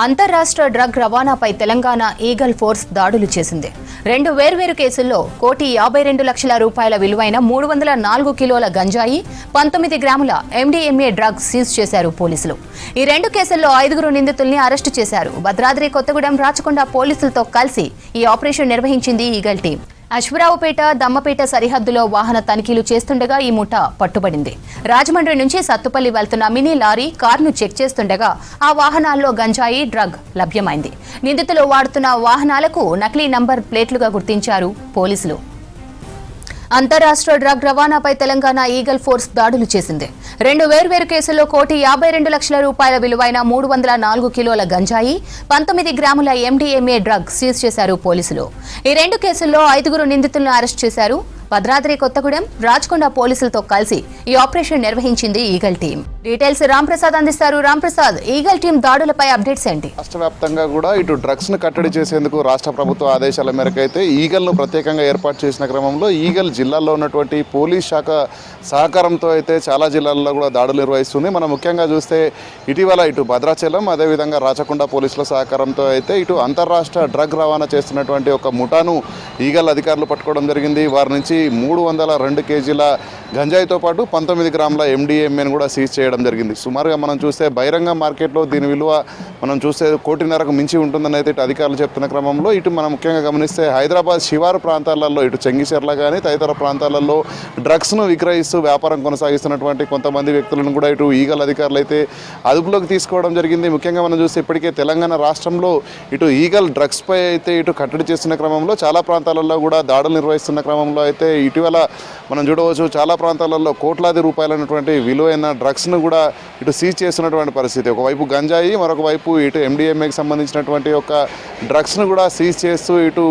అంతర్రాష్ట్ర drug రవాణాపై Telangana eagle force దాడులు చేసింది. 2 వేర్వేరు కేసుల్లో ₹1,52,00,000 విలువైన 304 కిలోల గంజాయి, 19 గ్రాముల MDMA డ్రగ్ సీజ్ చేశారు పోలీసులు. ఈ 2 కేసుల్లో 5 నిందితుల్ని అరెస్టు చేశారు. భద్రాద్రి కొత్తగూడెం రాచకొండ పోలీసులతో కలిసి ఈ ఆపరేషన్ నిర్వహించింది ఈగల్ టీం. అశ్వరావుపేట, దమ్మపేట సరిహద్దులో వాహన తనిఖీలు చేస్తుండగా ఈ ముఠా పట్టుబడింది. రాజమండ్రి నుంచి సత్తుపల్లి వెళ్తున్న మినీ లారీ కారును చెక్ చేస్తుండగా ఆ వాహనాల్లో గంజాయి, డ్రగ్ లభ్యమైంది. నిందితులు వాడుతున్న వాహనాలకు నకిలీ నంబర్ ప్లేట్లుగా గుర్తించారు పోలీసులు. అంతర్రాష్ట్ర డ్రగ్ రవాణాపై తెలంగాణ ఈగల్ ఫోర్స్ దాడులు చేసింది. 2 వేర్వేరు కేసుల్లో ₹1,52,00,000 విలువైన 304 కిలోల గంజాయి, 19 గ్రాముల MDMA డ్రగ్ సీజ్ చేశారు పోలీసులు. ఈ 2 కేసుల్లో 5 నిందితులను అరెస్ట్ చేశారు. భద్రాద్రి కొత్తగూడెం, రాచకొండ పోలీసులతో కలిసి ఈ ఆపరేషన్ నిర్వహించింది ఈగల్ టీం. డీటెయిల్స్ రాంప్రసాద్ అందిస్తారు. రాంప్రసాద్, ఈగల్ టీం దాడులపై అప్డేట్స్ ఏంటి? రాష్ట్ర వ్యాప్తంగా కూడా ఇటు డ్రగ్స్ ను కట్టడి చేసేందుకు రాష్ట్ర ప్రభుత్వ ఆదేశాల మేరకు అయితే ఈగల్ ను ప్రత్యేకంగా ఏర్పాటు చేసిన క్రమంలో ఈగల్ జిల్లాలో ఉన్నటువంటి పోలీస్ శాఖ సహకారంతో అయితే చాలా జిల్లాల్లో కూడా దాడులు నిర్వహిస్తుంది. మనం ముఖ్యంగా చూస్తే ఇటీవల ఇటు భద్రాచలం, అదేవిధంగా రాచకొండ పోలీసుల సహకారంతో అయితే ఇటు అంతర్రాష్ట్ర డ్రగ్ రవాణా చేస్తున్నటువంటి ఒక ముఠాను ఈగల్ అధికారులు పట్టుకోవడం జరిగింది. వారి నుంచి 302 కేజీల గంజాయితో పాటు 19 గ్రాముల MDMAను కూడా సీజ్ చేయడం జరిగింది. సుమారుగా మనం చూస్తే బహిరంగ మార్కెట్లో దీని విలువ మనం చూస్తే 1,50,00,000 మించి ఉంటుందని అయితే ఇటు అధికారులు చెప్తున్న క్రమంలో ఇటు మనం ముఖ్యంగా గమనిస్తే హైదరాబాద్ శివారు ప్రాంతాలలో ఇటు చెంగిచెర్ల కానీ తదితర ప్రాంతాలలో డ్రగ్స్ను విక్రయిస్తూ వ్యాపారం కొనసాగిస్తున్నటువంటి కొంతమంది వ్యక్తులను కూడా ఇటు ఈగల్ అధికారులు అయితే అదుపులోకి తీసుకోవడం జరిగింది. ముఖ్యంగా మనం చూస్తే ఇప్పటికే తెలంగాణ రాష్ట్రంలో ఇటు ఈగల్ డ్రగ్స్పై అయితే ఇటు కట్టడి చేస్తున్న క్రమంలో చాలా ప్రాంతాలలో కూడా దాడులు నిర్వహిస్తున్న క్రమంలో అయితే ఇటీవల మనం చూడవచ్చు చాలా ప్రాంతాలలో కోట్లాది రూపాయలైనటువంటి విలువైన డ్రగ్స్ను కూడా ఇటు సీజ్ చేస్తున్నటువంటి పరిస్థితి. ఒకవైపు గంజాయి, మరొక వైపు ఇటు MDMAకి సంబంధించినటువంటి ఒక డ్రగ్స్ను కూడా సీజ్ చేస్తూ ఇటు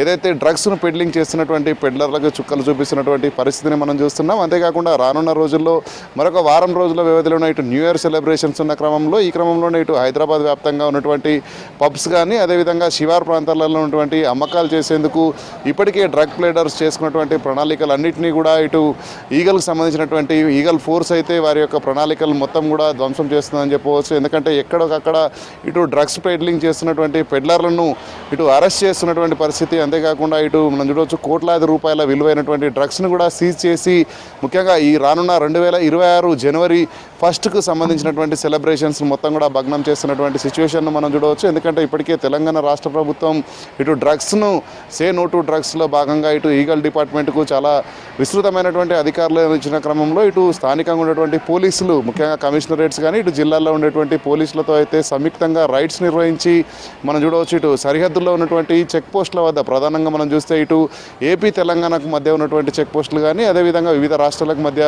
ఏదైతే డ్రగ్స్ను పెడ్లింగ్ చేస్తున్నటువంటి పెడ్లర్లకు చుక్కలు చూపిస్తున్నటువంటి పరిస్థితిని మనం చూస్తున్నాం. అంతేకాకుండా రానున్న రోజుల్లో మరొక వారం రోజుల వ్యవధిలోనే ఇటు న్యూ ఇయర్ సెలబ్రేషన్స్ ఉన్న క్రమంలో ఈ క్రమంలోనే ఇటు హైదరాబాద్ వ్యాప్తంగా ఉన్నటువంటి పబ్స్ కానీ అదేవిధంగా శివారు ప్రాంతాలలో ఉన్నటువంటి అమ్మకాలు చేసేందుకు ఇప్పటికే డ్రగ్ ప్లేడర్స్ చేసుకున్నటువంటి ప్రణాళికలన్నింటినీ కూడా ఇటు ఈగల్కి సంబంధించినటువంటి ఈగల్ ఫోర్స్ అయితే వారి యొక్క ప్రణాళికలు మొత్తం కూడా ధ్వంసం చేస్తుందని చెప్పవచ్చు. ఎందుకంటే ఎక్కడొకక్కడ ఇటు డ్రగ్స్ పెడ్లింగ్ చేస్తున్నటువంటి పెడ్లర్లను ఇటు అరెస్ట్ చేస్తున్నటువంటి పరిస్థితి. అంతేకాకుండా ఇటు మనం చూడవచ్చు కోట్లాది రూపాయల విలువైనటువంటి డ్రగ్స్ను కూడా సీజ్ చేసి ముఖ్యంగా ఈ రానున్న 2026 జనవరి 1కు సంబంధించినటువంటి సెలబ్రేషన్స్ మొత్తం కూడా భగ్నం చేస్తున్నటువంటి సిచ్యువేషన్ను మనం చూడవచ్చు. ఎందుకంటే ఇప్పటికే తెలంగాణ రాష్ట్ర ప్రభుత్వం ఇటు డ్రగ్స్ను సే నో టు డ్రగ్స్లో భాగంగా ఇటు ఈగల్ డిపార్ట్మెంట్కు చాలా విస్తృతమైనటువంటి అధికారులు ఇచ్చిన క్రమంలో ఇటు స్థానికంగా ఉన్నటువంటి పోలీసులు ముఖ్యంగా కమిషనరేట్స్ కానీ ఇటు జిల్లాల్లో ఉండేటువంటి పోలీసులతో అయితే సంయుక్తంగా రైడ్స్ నిర్వహించి మనం చూడవచ్చు ఇటు సరిహద్దుల్లో ఉన్నటువంటి చెక్ పోస్టుల వద్ద ప్రధానంగా మనం చూస్తే ఇటు ఏపీ తెలంగాణకు మధ్య ఉన్నటువంటి చెక్ పోస్టులు కానీ అదేవిధంగా వివిధ రాష్ట్రాలకు మధ్య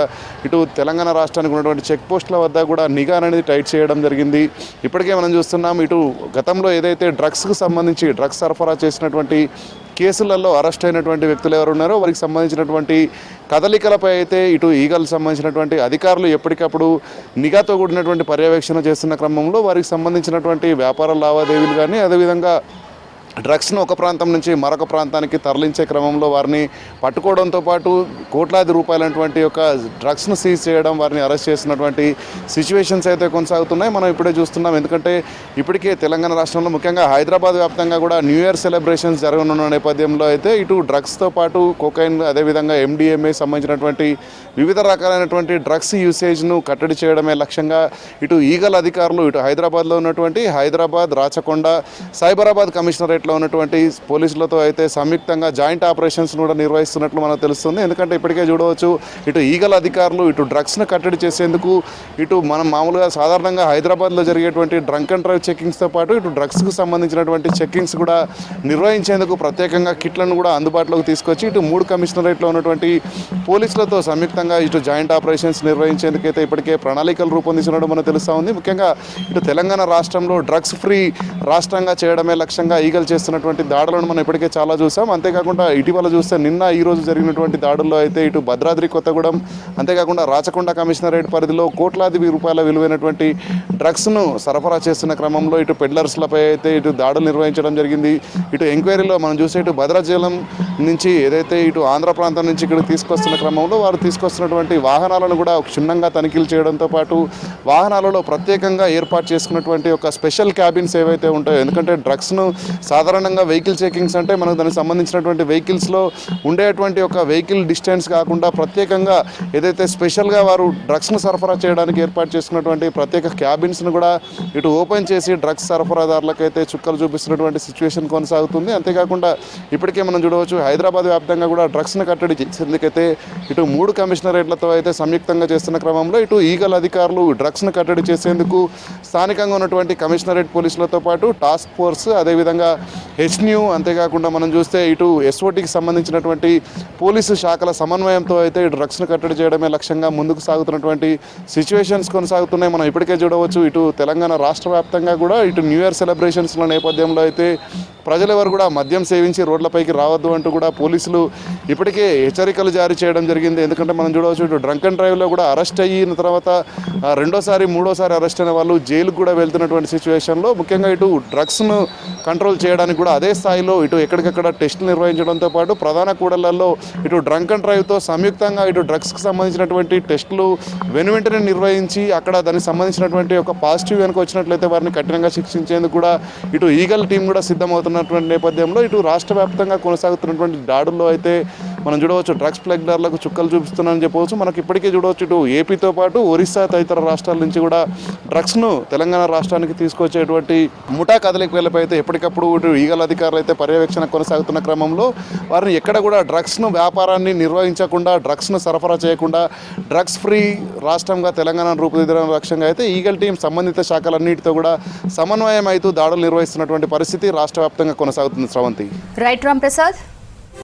ఇటు తెలంగాణ రాష్ట్రానికి ఉన్నటువంటి చెక్ పోస్టుల వద్ద కూడా నిఘా అనేది టైట్ చేయడం జరిగింది. ఇప్పటికే మనం చూస్తున్నాం ఇటు గతంలో ఏదైతే డ్రగ్స్కు సంబంధించి డ్రగ్స్ సరఫరా చేసినటువంటి కేసులలో అరెస్ట్ అయినటువంటి వ్యక్తులు ఎవరు ఉన్నారో వారికి సంబంధించినటువంటి కదలికలపై అయితే ఇటు ఈగల్ సంబంధించినటువంటి అధికారులు ఎప్పటికప్పుడు నిఘాతో కూడినటువంటి పర్యవేక్షణ చేస్తున్న క్రమంలో వారికి సంబంధించినటువంటి వ్యాపార లావాదేవీలు కానీ అదేవిధంగా డ్రగ్స్ను ఒక ప్రాంతం నుంచి మరొక ప్రాంతానికి తరలించే క్రమంలో వారిని పట్టుకోవడంతో పాటు కోట్లాది రూపాయలైనటువంటి ఒక డ్రగ్స్ను సీజ్ చేయడం, వారిని అరెస్ట్ చేసినటువంటి సిచ్యువేషన్స్ అయితే కొనసాగుతున్నాయి. మనం ఇప్పుడే చూస్తున్నాం. ఎందుకంటే ఇప్పటికే తెలంగాణ రాష్ట్రంలో ముఖ్యంగా హైదరాబాద్ వ్యాప్తంగా కూడా న్యూ ఇయర్ సెలబ్రేషన్స్ జరగనున్న నేపథ్యంలో అయితే ఇటు డ్రగ్స్తో పాటు కోకైన్ అదేవిధంగా MDMA సంబంధించినటువంటి వివిధ రకాలైనటువంటి డ్రగ్స్ యూసేజ్ను కట్టడి చేయడమే లక్ష్యంగా ఇటు ఈగల్ అధికారులు ఇటు హైదరాబాద్లో ఉన్నటువంటి హైదరాబాద్, రాచకొండ, సైబరాబాద్ కమిషనరేట్ లో ఉన్నటువంటి పోలీసులతో అయితే సంయుక్తంగా జాయింట్ ఆపరేషన్స్ కూడా నిర్వహిస్తున్నట్లు మనకు తెలుస్తుంది. ఎందుకంటే ఇప్పటికే చూడవచ్చు ఇటు ఈగల్ అధికారులు ఇటు డ్రగ్స్ను కట్టడి చేసేందుకు ఇటు మనం మామూలుగా సాధారణంగా హైదరాబాద్లో జరిగేటువంటి డ్రంక్ అండ్ డ్రైవ్ చెక్కింగ్స్తో పాటు ఇటు డ్రగ్స్కు సంబంధించినటువంటి చెక్కింగ్స్ కూడా నిర్వహించేందుకు ప్రత్యేకంగా కిట్లను కూడా అందుబాటులోకి తీసుకొచ్చి ఇటు 3 కమిషనరేట్లో ఉన్నటువంటి పోలీసులతో సంయుక్తంగా ఇటు జాయింట్ ఆపరేషన్స్ నిర్వహించేందుకైతే ఇప్పటికే ప్రణాళికలు రూపొందించినట్టు మనకు తెలుస్తూ ఉంది. ముఖ్యంగా ఇటు తెలంగాణ రాష్ట్రంలో డ్రగ్స్ ఫ్రీ రాష్ట్రంగా చేయడమే లక్ష్యంగా ఈగల్ చేస్తున్నటువంటి దాడులను మనం ఇప్పటికే చాలా చూసాం. అంతేకాకుండా ఇటీవల చూస్తే నిన్న ఈ రోజు జరిగినటువంటి దాడుల్లో అయితే ఇటు భద్రాద్రి కొత్తగూడెం, అంతేకాకుండా రాచకొండ కమిషనరేట్ పరిధిలో కోట్లాది రూపాయల విలువైనటువంటి డ్రగ్స్ను సరఫరా చేస్తున్న క్రమంలో ఇటు పెడ్లర్స్లపై అయితే ఇటు దాడులు నిర్వహించడం జరిగింది. ఇటు ఎంక్వైరీలో మనం చూసే ఇటు భద్రాచలం నుంచి ఏదైతే ఇటు ఆంధ్ర ప్రాంతం నుంచి ఇక్కడ తీసుకొస్తున్న క్రమంలో వారు తీసుకొస్తున్నటువంటి వాహనాలను కూడా క్షుణ్ణంగా తనిఖీలు చేయడంతో పాటు వాహనాలలో ప్రత్యేకంగా ఏర్పాటు చేసుకున్నటువంటి ఒక స్పెషల్ క్యాబిన్స్ ఏవైతే ఉంటాయో, ఎందుకంటే డ్రగ్స్ను సాధారణంగా వెహికల్ చెకింగ్స్ అంటే మనకు దానికి సంబంధించినటువంటి వెహికల్స్లో ఉండేటువంటి ఒక వెహికల్ డిస్టెన్స్ కాకుండా ప్రత్యేకంగా ఏదైతే స్పెషల్గా వారు డ్రగ్స్ను సరఫరా చేయడానికి ఏర్పాటు చేసుకున్నటువంటి ప్రత్యేక క్యాబిన్స్ను కూడా ఇటు ఓపెన్ చేసి డ్రగ్స్ సరఫరాదారులకైతే చుక్కలు చూపిస్తున్నటువంటి సిచ్యువేషన్ కొనసాగుతుంది. అంతేకాకుండా ఇప్పటికే మనం చూడవచ్చు హైదరాబాద్ వ్యాప్తంగా కూడా డ్రగ్స్ను కట్టడి చేసేందుకైతే ఇటు 3 కమిషనరేట్లతో అయితే సంయుక్తంగా చేస్తున్న క్రమంలో ఇటు ఈగల్ అధికారులు డ్రగ్స్ను కట్టడి చేసేందుకు స్థానికంగా ఉన్నటువంటి కమిషనరేట్ పోలీసులతో పాటు టాస్క్ ఫోర్స్, అదేవిధంగా హెచ్న్యూ, అంతేకాకుండా మనం చూస్తే ఇటు ఎస్ఓటీకి సంబంధించినటువంటి పోలీసు శాఖల సమన్వయంతో అయితే ఈ డ్రగ్స్ను కట్టడి చేయడమే లక్ష్యంగా ముందుకు సాగుతున్నటువంటి సిచ్యువేషన్స్ కొనసాగుతున్నాయి. మనం ఇప్పటికే చూడవచ్చు ఇటు తెలంగాణ రాష్ట్ర వ్యాప్తంగా కూడా ఇటు న్యూ ఇయర్ సెలబ్రేషన్స్ల నేపథ్యంలో అయితే ప్రజలెవరు కూడా మద్యం సేవించి రోడ్లపైకి రావద్దు అంటూ కూడా పోలీసులు ఇప్పటికే హెచ్చరికలు జారీ చేయడం జరిగింది. ఎందుకంటే మనం చూడవచ్చు ఇటు డ్రంక్ అండ్ డ్రైవ్లో కూడా అరెస్ట్ అయిన తర్వాత రెండోసారి మూడోసారి అరెస్ట్ అయిన వాళ్ళు జైలుకు కూడా వెళ్తున్నటువంటి సిచ్యువేషన్లో ముఖ్యంగా ఇటు డ్రగ్స్ను కంట్రోల్ చేయడానికి కూడా అదే స్థాయిలో ఇటు ఎక్కడికక్కడ టెస్టులు నిర్వహించడంతో పాటు ప్రధాన కూడళ్లలో ఇటు డ్రంక్ అండ్ డ్రైవ్తో సంయుక్తంగా ఇటు డ్రగ్స్కి సంబంధించినటువంటి టెస్టులు వెనువెంటనే నిర్వహించి అక్కడ దానికి సంబంధించినటువంటి ఒక పాజిటివ్ కనుక వచ్చినట్లయితే వారిని కఠినంగా శిక్షించేందుకు కూడా ఇటు ఈగల్ టీం కూడా సిద్ధమవుతున్నటువంటి నేపథ్యంలో ఇటు రాష్ట్ర వ్యాప్తంగా కొనసాగుతున్నటువంటి దాడుల్లో అయితే మనం చూడవచ్చు డ్రగ్స్ ప్లగ్లర్లకు చుక్కలు చూపిస్తున్నారని చెప్పవచ్చు. మనకి ఇప్పటికే చూడవచ్చు ఇటు ఏపీతో పాటు ఒరిస్సా తదితర రాష్ట్రాల నుంచి కూడా డ్రగ్స్ను తెలంగాణ రాష్ట్రానికి తీసుకొచ్చేటువంటి ముఠా కదలికలపై అయితే ఎప్పటికప్పుడు ఇటు ఈగల్ అధికారులు అయితే పర్యవేక్షణ కొనసాగుతున్న క్రమంలో వారిని ఎక్కడ కూడా డ్రగ్స్ను వ్యాపారాన్ని నిర్వహించకుండా, డ్రగ్స్ను సరఫరా చేయకుండా డ్రగ్స్ ఫ్రీ రాష్ట్రంగా తెలంగాణ రూపుదిద్దడం లక్ష్యంగా అయితే ఈగల్ టీం సంబంధిత శాఖలన్నిటితో కూడా సమన్వయం అవుతూ దాడులు నిర్వహిస్తున్నటువంటి పరిస్థితి రాష్ట్ర వ్యాప్తంగా కొనసాగుతుంది. శ్రవంతి. రైట్ రామ్ ప్రసాద్.